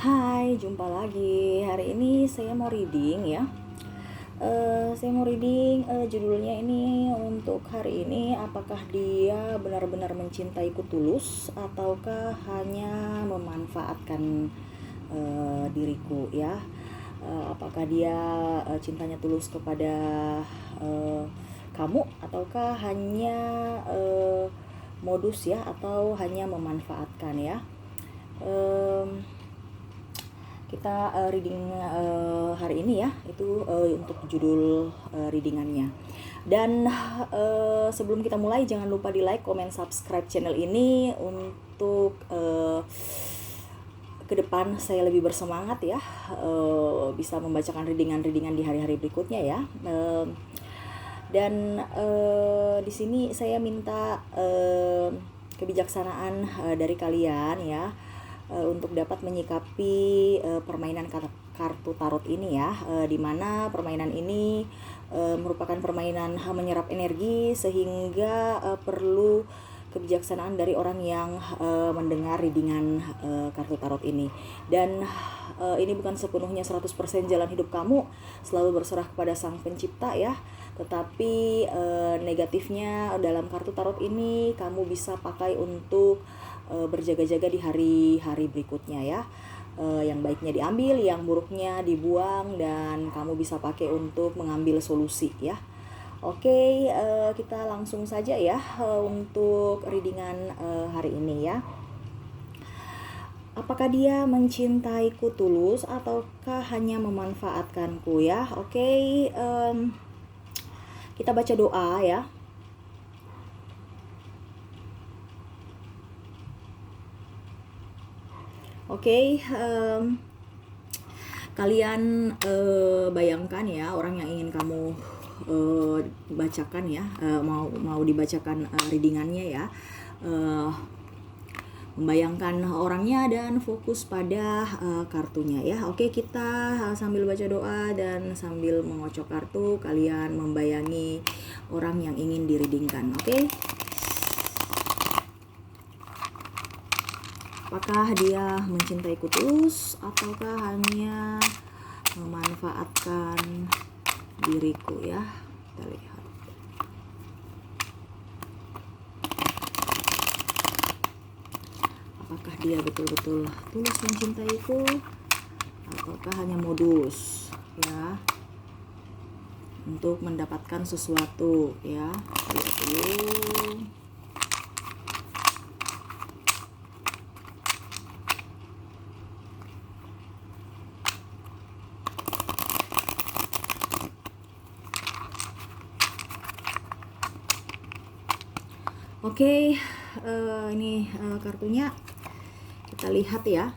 Hai, jumpa lagi. Hari ini saya mau reading ya. Judulnya ini untuk hari ini, apakah dia benar-benar mencintaiku tulus ataukah hanya memanfaatkan diriku ya? Apakah dia cintanya tulus kepada kamu ataukah hanya modus ya, atau hanya memanfaatkan ya? Kita reading hari ini ya, itu untuk judul readingannya. Dan sebelum kita mulai, jangan lupa di like, comment, subscribe channel ini untuk ke depan saya lebih bersemangat ya, bisa membacakan readingan-readingan di hari-hari berikutnya ya. Dan di sini saya minta kebijaksanaan dari kalian ya, untuk dapat menyikapi permainan kartu tarot ini ya, dimana permainan ini merupakan permainan menyerap energi, sehingga perlu kebijaksanaan dari orang yang mendengar readingan kartu tarot ini. Dan ini bukan sepenuhnya 100% jalan hidup kamu, selalu berserah kepada Sang Pencipta ya. Tetapi negatifnya dalam kartu tarot ini kamu bisa pakai untuk berjaga-jaga di hari-hari berikutnya ya. Yang baiknya diambil, yang buruknya dibuang, dan kamu bisa pakai untuk mengambil solusi ya. Oke, kita langsung saja ya untuk readingan hari ini ya. Apakah dia mencintaiku tulus ataukah hanya memanfaatkanku ya? Oke, kita baca doa ya. Oke, kalian bayangkan ya, orang yang ingin kamu bacakan ya, mau dibacakan readingannya ya, membayangkan orangnya dan fokus pada kartunya ya. Oke, kita sambil baca doa dan sambil mengocok kartu, kalian membayangi orang yang ingin direadingkan. Oke. Apakah dia mencintaiku tulus ataukah hanya memanfaatkan diriku ya? Kita lihat. Apakah dia betul-betul tulus mencintaiku ataukah hanya modus ya, untuk mendapatkan sesuatu ya? Lihat dulu. Oke, ini kartunya kita lihat ya.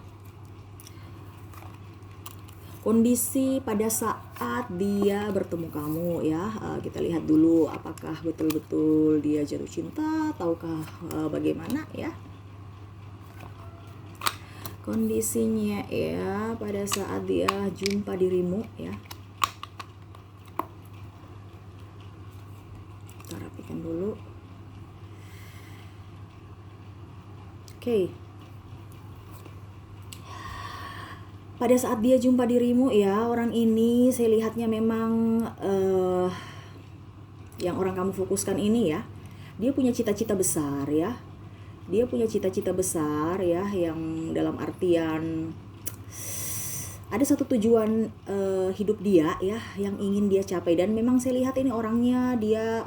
Kondisi pada saat dia bertemu kamu ya, kita lihat dulu apakah betul-betul dia jatuh cinta ataukah bagaimana ya. Kondisinya ya pada saat dia jumpa dirimu ya. Kita rapikan dulu. Oke. Pada saat dia jumpa dirimu ya, orang ini saya lihatnya memang yang orang kamu fokuskan ini ya, dia punya cita-cita besar ya. Dia punya cita-cita besar ya, yang dalam artian ada satu tujuan hidup dia ya, yang ingin dia capai. Dan memang saya lihat ini orangnya dia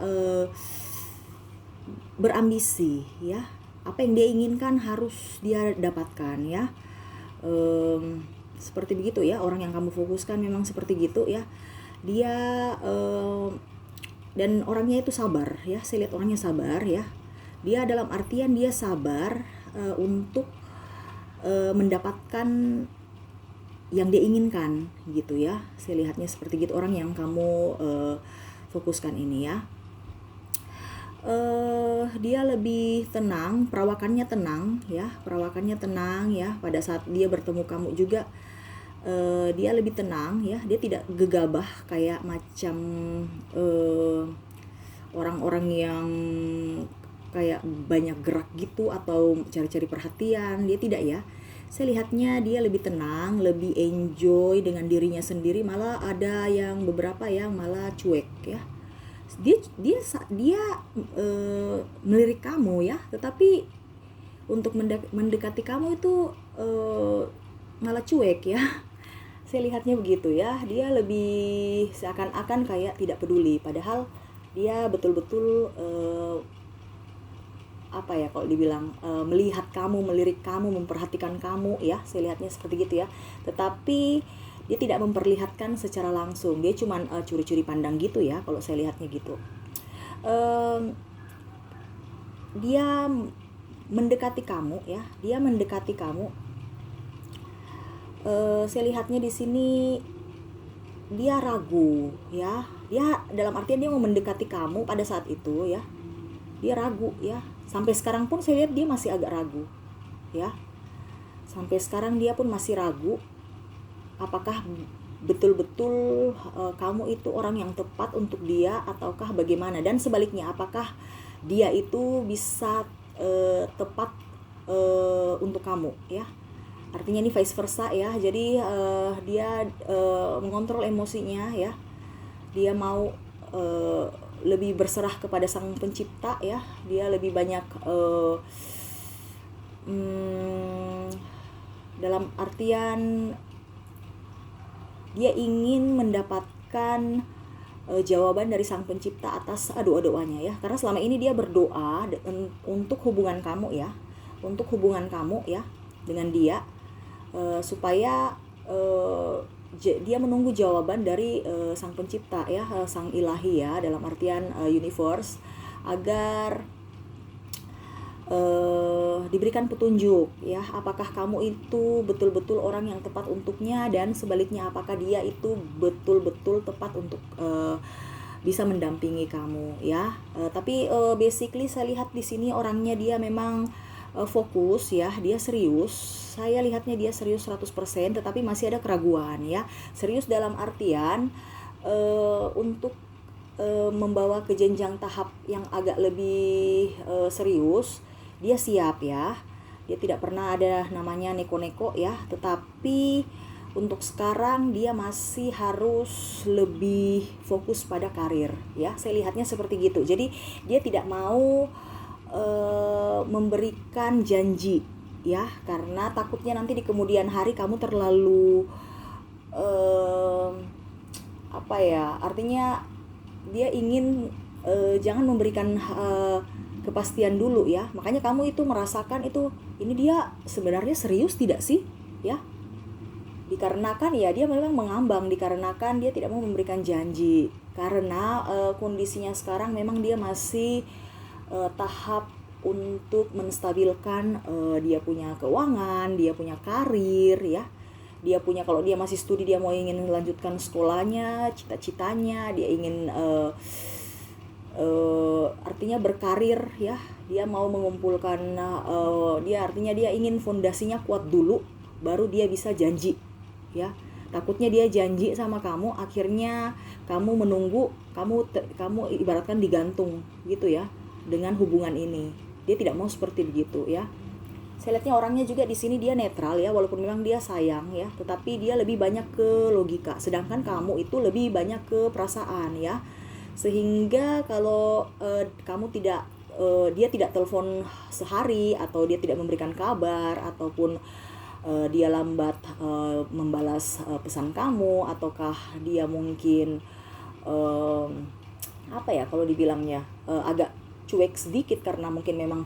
berambisi ya. Apa yang dia inginkan harus dia dapatkan ya. Seperti begitu ya, orang yang kamu fokuskan memang seperti gitu ya. Dia dan orangnya itu sabar ya. Saya lihat orangnya sabar ya. Dia dalam artian dia sabar untuk mendapatkan yang dia inginkan gitu ya. Saya lihatnya seperti gitu orang yang kamu fokuskan ini ya. Dia lebih tenang, perawakannya tenang ya, pada saat dia bertemu kamu juga. Dia lebih tenang ya, dia tidak gegabah kayak macam orang-orang yang kayak banyak gerak gitu atau cari-cari perhatian. Dia tidak ya. Saya lihatnya dia lebih tenang, lebih enjoy dengan dirinya sendiri, malah ada yang beberapa yang malah cuek ya. Dia melirik kamu ya, tetapi untuk mendekati kamu itu malah cuek ya. Saya lihatnya begitu ya. Dia lebih seakan-akan kayak tidak peduli, padahal dia betul-betul apa ya kalau dibilang melihat kamu, melirik kamu, memperhatikan kamu ya. Saya lihatnya seperti gitu ya. Tetapi dia tidak memperlihatkan secara langsung. Dia cuman curi-curi pandang gitu ya kalau saya lihatnya gitu. Dia mendekati kamu ya. Dia mendekati kamu. Saya lihatnya di sini dia ragu ya. Dia dalam artian dia mau mendekati kamu pada saat itu ya. Dia ragu ya. Sampai sekarang pun saya lihat dia masih agak ragu ya. Sampai sekarang dia pun masih ragu apakah betul-betul kamu itu orang yang tepat untuk dia ataukah bagaimana, dan sebaliknya apakah dia itu bisa tepat untuk kamu ya. Artinya ini vice versa ya. Jadi dia mengontrol emosinya ya. Dia mau lebih berserah kepada Sang Pencipta ya. Dia lebih banyak dalam artian dia ingin mendapatkan jawaban dari Sang Pencipta atas doa-doanya ya. Karena selama ini dia berdoa untuk hubungan kamu ya. Untuk hubungan kamu ya dengan dia, supaya dia menunggu jawaban dari Sang Pencipta ya, Sang Ilahi ya, dalam artian universe, agar diberikan petunjuk ya, apakah kamu itu betul-betul orang yang tepat untuknya, dan sebaliknya apakah dia itu betul-betul tepat untuk bisa mendampingi kamu ya. Tapi basically saya lihat di sini orangnya dia memang fokus ya, dia serius. Saya lihatnya dia serius 100%, tetapi masih ada keraguan ya. Serius dalam artian untuk membawa ke jenjang tahap yang agak lebih serius, dia siap ya. Dia tidak pernah ada namanya neko-neko ya, tetapi untuk sekarang dia masih harus lebih fokus pada karir ya. Saya lihatnya seperti gitu. Jadi dia tidak mau memberikan janji ya, karena takutnya nanti di kemudian hari kamu terlalu apa ya, artinya dia ingin jangan memberikan kepastian dulu ya. Makanya kamu itu merasakan itu, ini dia sebenarnya serius tidak sih ya, dikarenakan ya dia memang mengambang, dikarenakan dia tidak mau memberikan janji, karena kondisinya sekarang memang dia masih tahap untuk menstabilkan dia punya keuangan, dia punya karir ya. Dia punya, kalau dia masih studi, dia mau ingin melanjutkan sekolahnya, cita-citanya, dia ingin artinya berkarir ya. Dia mau mengumpulkan dia artinya dia ingin fondasinya kuat dulu, baru dia bisa janji ya. Takutnya dia janji sama kamu, akhirnya kamu menunggu, kamu ibaratkan digantung gitu ya dengan hubungan ini. Dia tidak mau seperti begitu ya. Saya lihatnya orangnya juga di sini dia netral ya, walaupun memang dia sayang ya, tetapi dia lebih banyak ke logika, sedangkan kamu itu lebih banyak ke perasaan ya. Sehingga kalau kamu tidak dia tidak telepon sehari, atau dia tidak memberikan kabar, ataupun dia lambat membalas pesan kamu, ataukah dia mungkin apa ya kalau dibilangnya agak cuek sedikit karena mungkin memang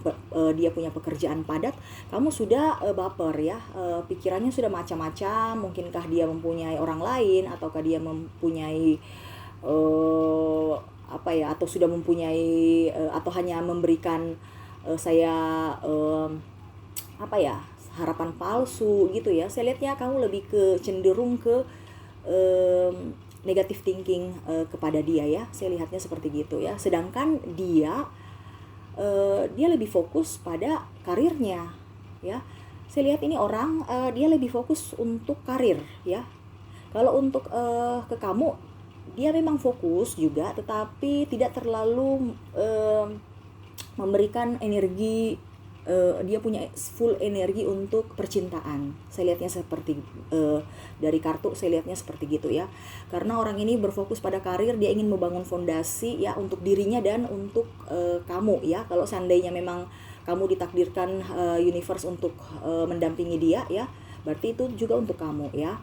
dia punya pekerjaan padat, kamu sudah baper ya, pikirannya sudah macam-macam. Mungkinkah dia mempunyai orang lain, ataukah dia mempunyai apa ya, atau sudah mempunyai atau hanya memberikan saya apa ya, harapan palsu gitu ya. Saya lihatnya kamu lebih ke cenderung ke negative thinking kepada dia ya. Saya lihatnya seperti gitu ya. Sedangkan dia lebih fokus pada karirnya ya. Saya lihat ini orang dia lebih fokus untuk karir ya. Kalau untuk ke kamu, dia memang fokus juga, tetapi tidak terlalu memberikan energi dia punya full energi untuk percintaan. Saya lihatnya seperti dari kartu saya lihatnya seperti gitu ya. Karena orang ini berfokus pada karir, dia ingin membangun fondasi ya untuk dirinya dan untuk kamu ya. Kalau seandainya memang kamu ditakdirkan universe untuk mendampingi dia ya, berarti itu juga untuk kamu ya.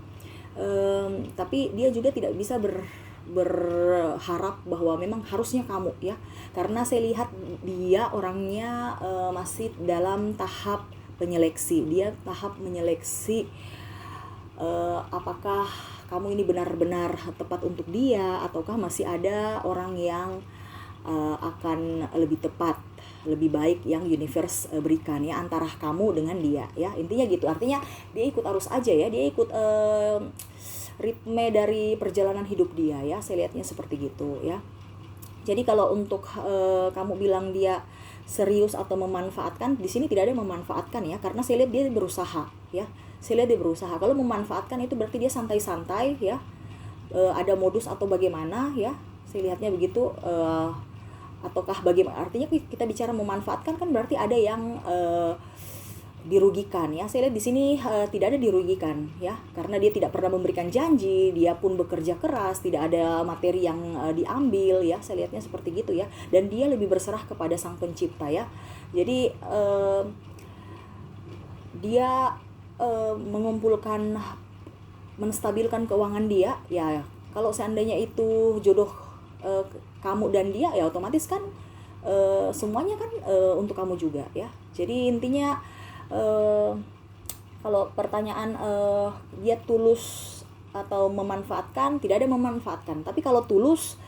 Tapi dia juga tidak bisa berharap bahwa memang harusnya kamu ya, karena saya lihat dia orangnya masih dalam tahap penyeleksi. Dia tahap menyeleksi apakah kamu ini benar-benar tepat untuk dia, ataukah masih ada orang yang akan lebih tepat, lebih baik yang universe berikan ya antara kamu dengan dia ya. Intinya gitu. Artinya dia ikut arus aja ya, dia ikut ritme dari perjalanan hidup dia ya. Saya lihatnya seperti gitu ya. Jadi kalau untuk kamu bilang dia serius atau memanfaatkan, di sini tidak ada yang memanfaatkan ya, karena saya lihat dia berusaha ya. Saya lihat dia berusaha. Kalau memanfaatkan itu berarti dia santai-santai ya. Ada modus atau bagaimana ya. Saya lihatnya begitu. Ataukah bagaimana? Artinya kita bicara memanfaatkan kan berarti ada yang dirugikan ya. Saya lihat di sini tidak ada dirugikan ya, karena dia tidak pernah memberikan janji, dia pun bekerja keras, tidak ada materi yang diambil ya. Saya lihatnya seperti gitu ya, dan dia lebih berserah kepada Sang Pencipta ya. Jadi dia mengumpulkan, menstabilkan keuangan dia ya. Kalau seandainya itu jodoh kamu dan dia ya, otomatis kan semuanya kan untuk kamu juga ya. Jadi intinya kalau pertanyaan dia tulus atau memanfaatkan, tidak ada memanfaatkan. Tapi kalau tulus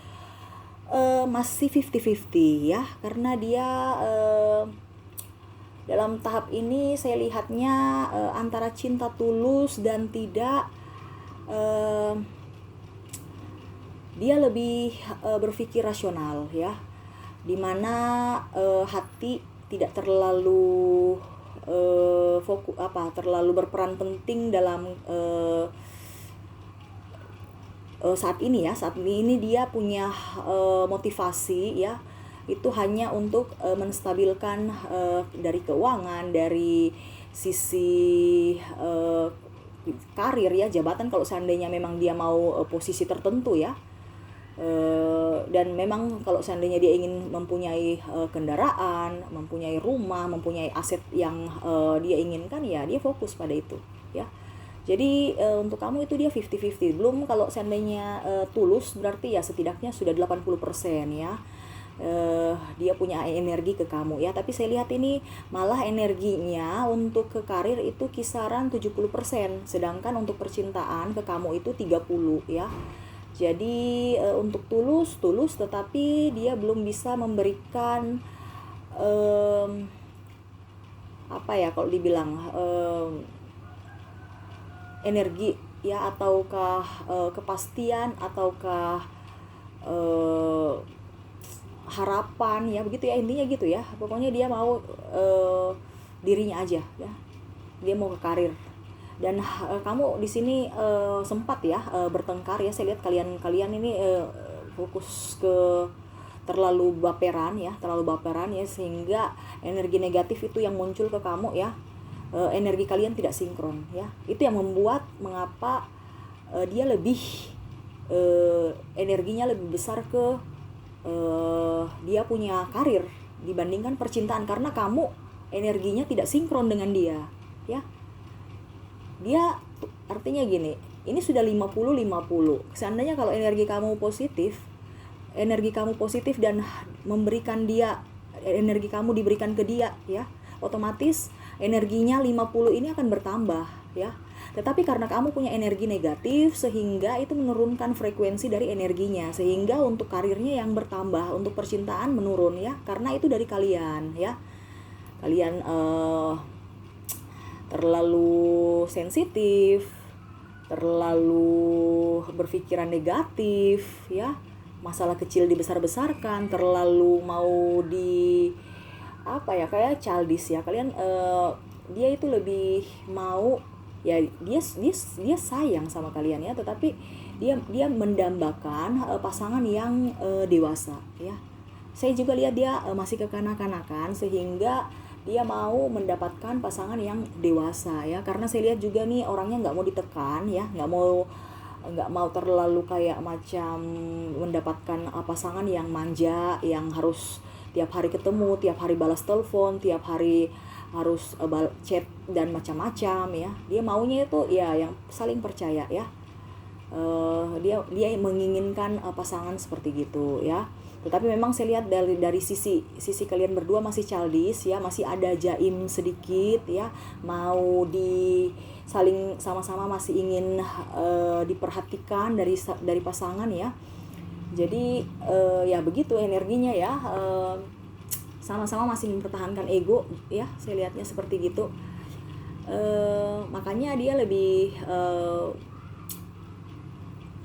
masih 50-50 ya, karena dia dalam tahap ini saya lihatnya antara cinta tulus dan tidak. Dia lebih berpikir rasional ya, dimana hati tidak terlalu terlalu berperan penting dalam saat ini ya. Saat ini dia punya motivasi ya, itu hanya untuk menstabilkan dari keuangan, dari sisi karir ya, jabatan kalau seandainya memang dia mau posisi tertentu ya. Dan memang kalau seandainya dia ingin mempunyai kendaraan, mempunyai rumah, mempunyai aset yang dia inginkan ya, dia fokus pada itu ya. Jadi untuk kamu itu dia 50-50. Belum kalau seandainya tulus, berarti ya setidaknya sudah 80% ya. Dia punya energi ke kamu ya. Tapi saya lihat ini malah energinya untuk ke karir itu kisaran 70%, sedangkan untuk percintaan ke kamu itu 30 ya. Jadi untuk tulus tetapi dia belum bisa memberikan apa ya kalau dibilang energi ya, ataukah kepastian, ataukah harapan ya, begitu ya. Intinya gitu ya, pokoknya dia mau dirinya aja ya, dia mau ke karir. Dan kamu di sini sempat ya bertengkar ya. Saya lihat kalian ini fokus ke terlalu baperan ya, sehingga energi negatif itu yang muncul ke kamu ya. Energi kalian tidak sinkron ya. Itu yang membuat mengapa dia lebih energinya lebih besar ke dia punya karir dibandingkan percintaan, karena kamu energinya tidak sinkron dengan dia ya. Dia artinya gini, ini sudah 50-50. Seandainya kalau energi kamu positif dan memberikan dia, energi kamu diberikan ke dia ya, otomatis energinya 50 ini akan bertambah ya. Tetapi karena kamu punya energi negatif, sehingga itu menurunkan frekuensi dari energinya, sehingga untuk karirnya yang bertambah, untuk percintaan menurun ya, karena itu dari kalian ya. Kalian terlalu sensitif, terlalu berpikiran negatif ya, masalah kecil dibesar-besarkan, terlalu mau di apa ya, kayak childish ya kalian. Dia itu lebih mau ya, dia sayang sama kalian ya, tetapi dia mendambakan pasangan yang dewasa ya. Saya juga lihat dia masih kekanak-kanakan, sehingga dia mau mendapatkan pasangan yang dewasa ya, karena saya lihat juga nih orangnya nggak mau ditekan ya, nggak mau terlalu kayak macam mendapatkan pasangan yang manja, yang harus tiap hari ketemu, tiap hari balas telepon, tiap hari harus chat dan macam-macam ya. Dia maunya itu ya yang saling percaya ya. Dia menginginkan pasangan seperti gitu ya. Tetapi memang saya lihat dari sisi kalian berdua masih childish ya, masih ada jaim sedikit ya, mau saling sama-sama masih ingin diperhatikan dari pasangan ya. Jadi ya begitu energinya ya, sama-sama masih mempertahankan ego ya, saya lihatnya seperti gitu. Makanya dia lebih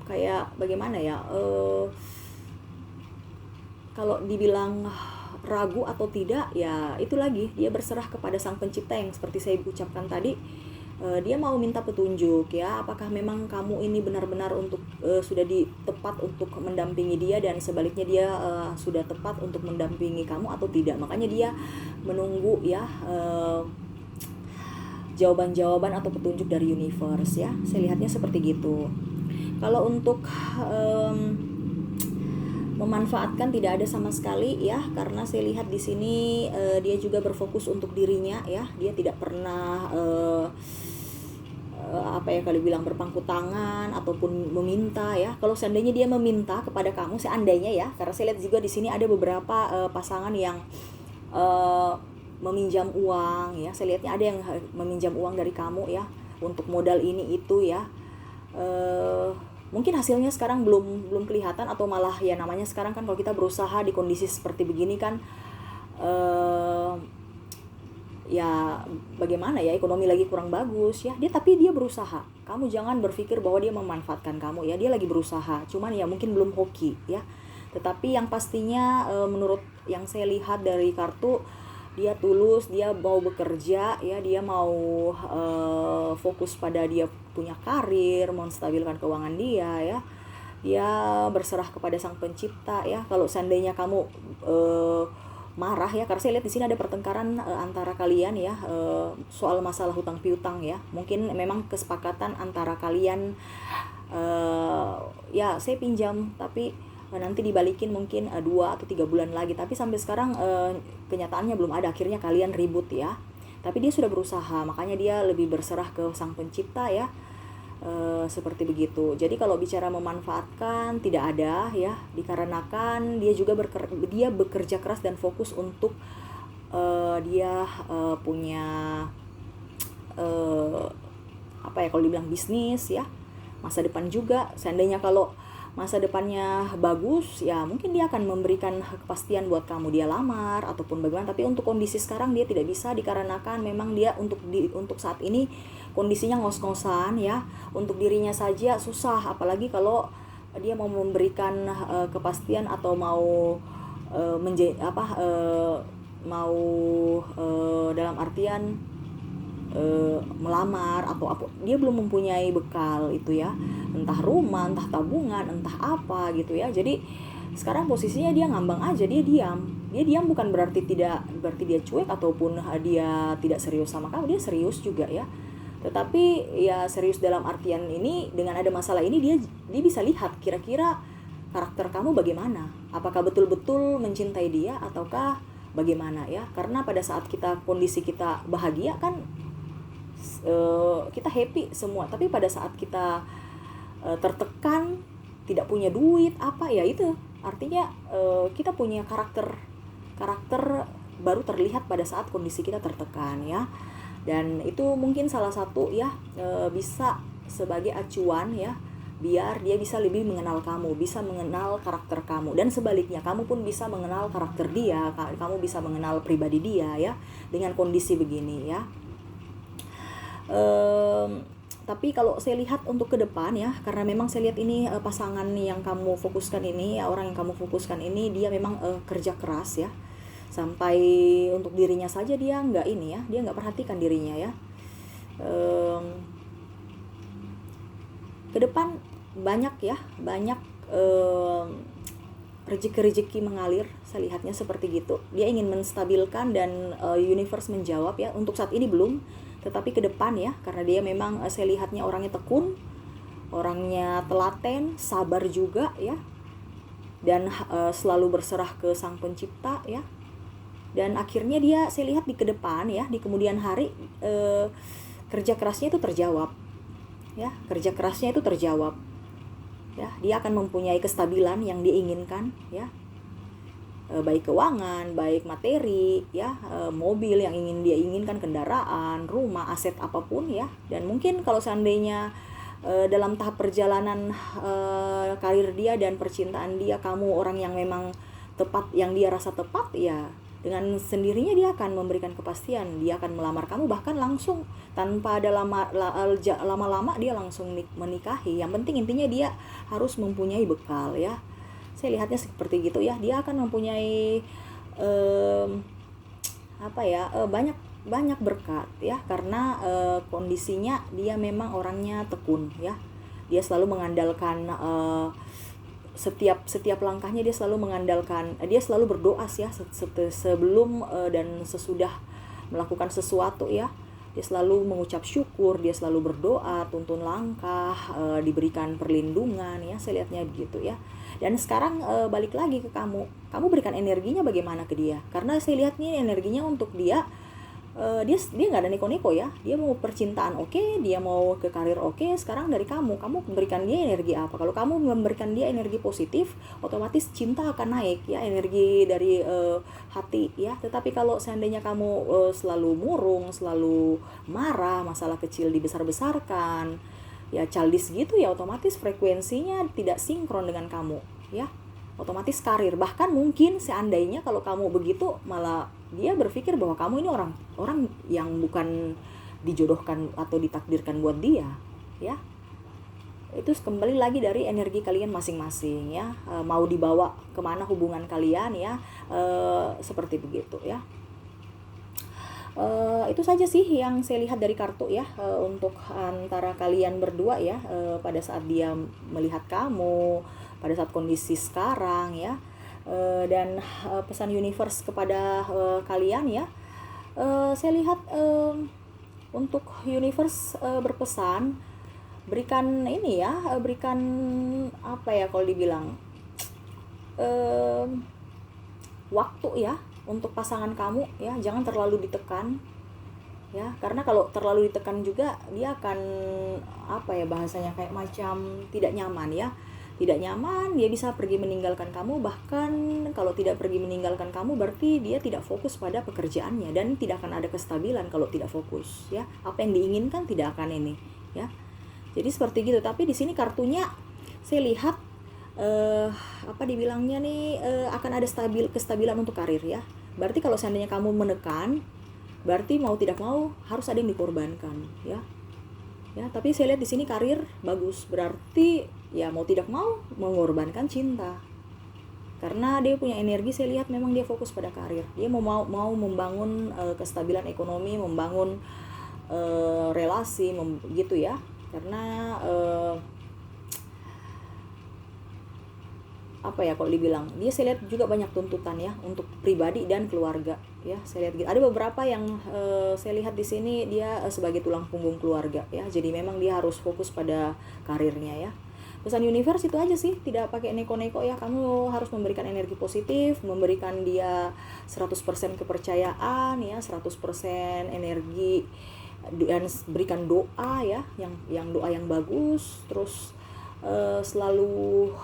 kayak bagaimana ya, kalau dibilang ragu atau tidak ya itu lagi dia berserah kepada sang pencipta yang seperti saya ucapkan tadi. Dia mau minta petunjuk ya, apakah memang kamu ini benar-benar untuk sudah tepat untuk mendampingi dia, dan sebaliknya dia sudah tepat untuk mendampingi kamu atau tidak. Makanya dia menunggu ya jawaban-jawaban atau petunjuk dari universe ya, saya lihatnya seperti gitu. Kalau untuk memanfaatkan tidak ada sama sekali ya, karena saya lihat di sini dia juga berfokus untuk dirinya ya, dia tidak pernah apa ya kalau bilang berpangku tangan ataupun meminta ya. Kalau seandainya dia meminta kepada kamu, seandainya ya, karena saya lihat juga di sini ada beberapa pasangan yang meminjam uang ya, saya lihatnya ada yang meminjam uang dari kamu ya untuk modal ini itu ya. Mungkin hasilnya sekarang belum kelihatan, atau malah ya namanya sekarang kan kalau kita berusaha di kondisi seperti begini kan ya bagaimana ya, ekonomi lagi kurang bagus ya, tapi dia berusaha. Kamu jangan berpikir bahwa dia memanfaatkan kamu ya, dia lagi berusaha, cuman ya mungkin belum hoki ya. Tetapi yang pastinya menurut yang saya lihat dari kartu, dia tulus, dia mau bekerja ya, dia mau fokus pada dia punya karir, menstabilkan keuangan dia ya. Dia berserah kepada sang pencipta ya. Kalau seandainya kamu marah ya, karena saya lihat di sini ada pertengkaran antara kalian ya, soal masalah hutang piutang ya. Mungkin memang kesepakatan antara kalian ya saya pinjam tapi nanti dibalikin mungkin 2 atau 3 bulan lagi, tapi sampai sekarang kenyataannya belum ada, akhirnya kalian ribut ya. Tapi dia sudah berusaha, makanya dia lebih berserah ke sang pencipta ya, seperti begitu. Jadi kalau bicara memanfaatkan tidak ada ya, dikarenakan dia juga dia bekerja keras dan fokus untuk dia punya apa ya kalau dibilang bisnis ya, masa depan juga. Seandainya kalau masa depannya bagus ya, mungkin dia akan memberikan kepastian buat kamu, dia lamar ataupun bagaimana. Tapi untuk kondisi sekarang dia tidak bisa, dikarenakan memang dia untuk saat ini kondisinya ngos-ngosan ya. Untuk dirinya saja susah, apalagi kalau dia mau memberikan kepastian atau mau dalam artian melamar atau apa, dia belum mempunyai bekal itu ya, entah rumah, entah tabungan, entah apa gitu ya. Jadi sekarang posisinya dia ngambang aja, dia diam bukan berarti dia cuek ataupun dia tidak serius sama kamu, dia serius juga ya. Tetapi ya serius dalam artian ini, dengan ada masalah ini dia bisa lihat kira-kira karakter kamu bagaimana, apakah betul-betul mencintai dia ataukah bagaimana ya. Karena pada saat kondisi kita bahagia kan kita happy semua, tapi pada saat kita tertekan, tidak punya duit apa ya, itu artinya kita punya karakter baru terlihat pada saat kondisi kita tertekan ya. Dan itu mungkin salah satu ya bisa sebagai acuan ya, biar dia bisa lebih mengenal kamu, bisa mengenal karakter kamu, dan sebaliknya kamu pun bisa mengenal karakter dia, kamu bisa mengenal pribadi dia ya dengan kondisi begini ya. Tapi kalau saya lihat untuk ke depan ya, karena memang saya lihat ini pasangan yang kamu fokuskan ini ya, orang yang kamu fokuskan ini dia memang kerja keras ya, sampai untuk dirinya saja dia nggak ini ya, dia nggak perhatikan dirinya ya. Ke depan banyak rezeki-rezeki mengalir, saya lihatnya seperti gitu. Dia ingin menstabilkan dan universe menjawab ya. Untuk saat ini belum, tetapi ke depan ya, karena dia memang saya lihatnya orangnya tekun, orangnya telaten, sabar juga ya. Dan selalu berserah ke Sang Pencipta ya. Dan akhirnya dia saya lihat di ke depan ya, di kemudian hari kerja kerasnya itu terjawab. Ya, kerja kerasnya itu terjawab. Ya, dia akan mempunyai kestabilan yang diinginkan ya, baik keuangan, baik materi ya, mobil yang ingin dia inginkan, kendaraan, rumah, aset apapun ya. Dan mungkin kalau seandainya dalam tahap perjalanan karir dia dan percintaan dia, kamu orang yang memang tepat, yang dia rasa tepat ya, dengan sendirinya dia akan memberikan kepastian, dia akan melamar kamu bahkan langsung tanpa ada lama-lama dia langsung menikahi. Yang penting intinya dia harus mempunyai bekal ya. Saya lihatnya seperti gitu ya. Dia akan mempunyai banyak berkat ya, karena kondisinya dia memang orangnya tekun ya. Dia selalu mengandalkan setiap langkahnya, dia selalu mengandalkan, dia selalu berdoa ya sebelum dan sesudah melakukan sesuatu ya. Dia selalu mengucap syukur, dia selalu berdoa, tuntun langkah, diberikan perlindungan ya, saya lihatnya begitu ya. Dan sekarang balik lagi ke kamu berikan energinya bagaimana ke dia, karena saya lihat nih energinya untuk dia, dia nggak ada neko-neko ya. Dia mau percintaan oke, dia mau ke karir oke. Sekarang dari kamu berikan dia energi apa? Kalau kamu memberikan dia energi positif, otomatis cinta akan naik ya, energi dari hati ya. Tetapi kalau seandainya kamu selalu murung, selalu marah, masalah kecil dibesar-besarkan ya, childish gitu ya, otomatis frekuensinya tidak sinkron dengan kamu ya. Otomatis karir, bahkan mungkin seandainya kalau kamu begitu, malah dia berpikir bahwa kamu ini orang yang bukan dijodohkan atau ditakdirkan buat dia ya. Itu kembali lagi dari energi kalian masing-masing ya, mau dibawa kemana hubungan kalian ya, seperti begitu ya. Itu saja sih yang saya lihat dari kartu ya, untuk antara kalian berdua ya, pada saat dia melihat kamu, pada saat kondisi sekarang ya. Dan pesan universe kepada kalian ya, saya lihat untuk universe berpesan, berikan ini ya, berikan apa ya kalau dibilang, waktu ya untuk pasangan kamu ya, jangan terlalu ditekan ya, karena kalau terlalu ditekan juga dia akan apa ya bahasanya, kayak macam tidak nyaman ya. Tidak nyaman, dia bisa pergi meninggalkan kamu. Bahkan kalau tidak pergi meninggalkan kamu, berarti dia tidak fokus pada pekerjaannya, dan tidak akan ada kestabilan kalau tidak fokus ya. Apa yang diinginkan tidak akan ini ya. Jadi seperti gitu. Tapi di sini kartunya saya lihat apa dibilangnya nih, akan ada kestabilan untuk karir ya. Berarti kalau seandainya kamu menekan, berarti mau tidak mau harus ada yang dikorbankan ya. Ya, tapi saya lihat di sini karir bagus, berarti ya mau tidak mau mengorbankan cinta. Karena dia punya energi, saya lihat memang dia fokus pada karir. Dia mau membangun kestabilan ekonomi, membangun relasi gitu ya. Karena apa ya kalau dibilang, dia saya lihat juga banyak tuntutan ya untuk pribadi dan keluarga ya. Saya lihat gitu. Ada beberapa yang saya lihat di sini dia sebagai tulang punggung keluarga ya. Jadi memang dia harus fokus pada karirnya ya. Pesan universe itu aja sih, tidak pakai neko-neko ya. Kamu harus memberikan energi positif, memberikan dia 100% kepercayaan ya, 100% energi, dan berikan doa ya, yang doa yang bagus. Terus selalu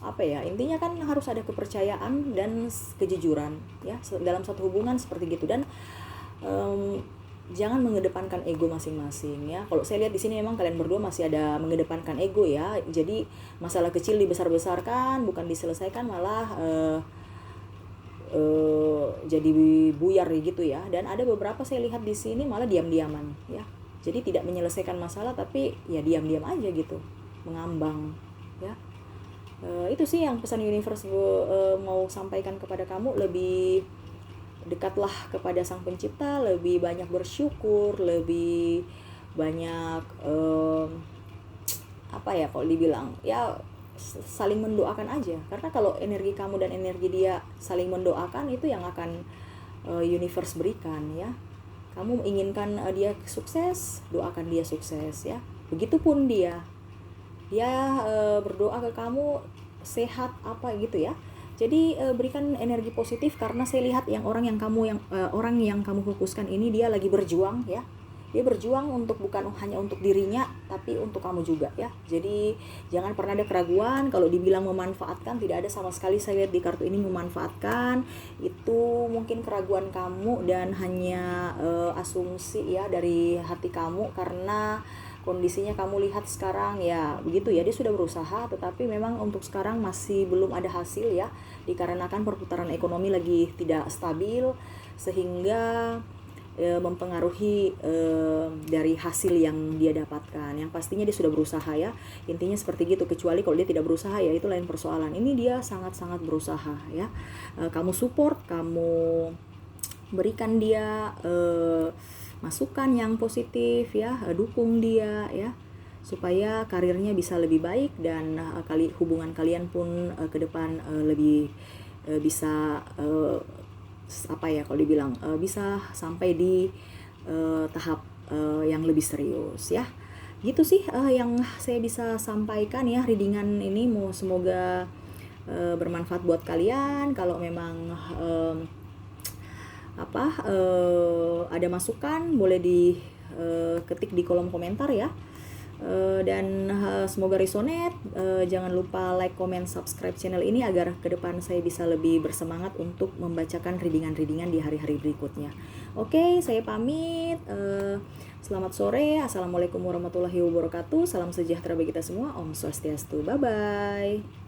apa ya, intinya kan harus ada kepercayaan dan kejujuran ya dalam satu hubungan seperti gitu. Dan jangan mengedepankan ego masing-masing ya. Kalau saya lihat di sini memang kalian berdua masih ada mengedepankan ego ya. Jadi masalah kecil dibesar-besarkan, bukan diselesaikan, malah jadi buyar gitu ya. Dan ada beberapa saya lihat di sini malah diam-diaman ya. Jadi tidak menyelesaikan masalah, tapi ya diam-diam aja gitu, mengambang ya. Itu sih yang pesan universe mau sampaikan kepada kamu. Lebih dekatlah kepada Sang Pencipta, lebih banyak bersyukur, lebih banyak apa ya kalau dibilang ya, saling mendoakan aja, karena kalau energi kamu dan energi dia saling mendoakan, itu yang akan universe berikan ya. Kamu inginkan dia sukses, doakan dia sukses ya. Begitupun dia berdoa ke kamu sehat apa gitu ya. Jadi berikan energi positif, karena saya lihat orang yang kamu fokuskan ini dia lagi berjuang ya. Dia berjuang bukan hanya untuk dirinya, tapi untuk kamu juga ya. Jadi jangan pernah ada keraguan kalau dibilang memanfaatkan, tidak ada sama sekali saya lihat di kartu ini memanfaatkan. Itu mungkin keraguan kamu dan hanya asumsi ya dari hati kamu, karena kondisinya kamu lihat sekarang ya begitu ya, dia sudah berusaha tetapi memang untuk sekarang masih belum ada hasil ya, dikarenakan perputaran ekonomi lagi tidak stabil, sehingga mempengaruhi dari hasil yang dia dapatkan. Yang pastinya dia sudah berusaha ya, intinya seperti gitu. Kecuali kalau dia tidak berusaha ya itu lain persoalan. Ini dia sangat-sangat berusaha ya. Kamu support, kamu berikan dia masukan yang positif ya, dukung dia ya, supaya karirnya bisa lebih baik, dan hubungan kalian pun ke depan lebih bisa kalau dibilang bisa sampai di tahap yang lebih serius ya. Gitu sih yang saya bisa sampaikan ya, readingan ini semoga bermanfaat buat kalian. Kalau memang ada masukan boleh ketik di kolom komentar ya. Dan semoga resonate. Jangan lupa like, comment, subscribe channel ini agar ke depan saya bisa lebih bersemangat untuk membacakan readingan-readingan di hari-hari berikutnya. Oke, saya pamit. Selamat sore. Assalamualaikum warahmatullahi wabarakatuh. Salam sejahtera bagi kita semua. Om Swastiastu. Bye-bye.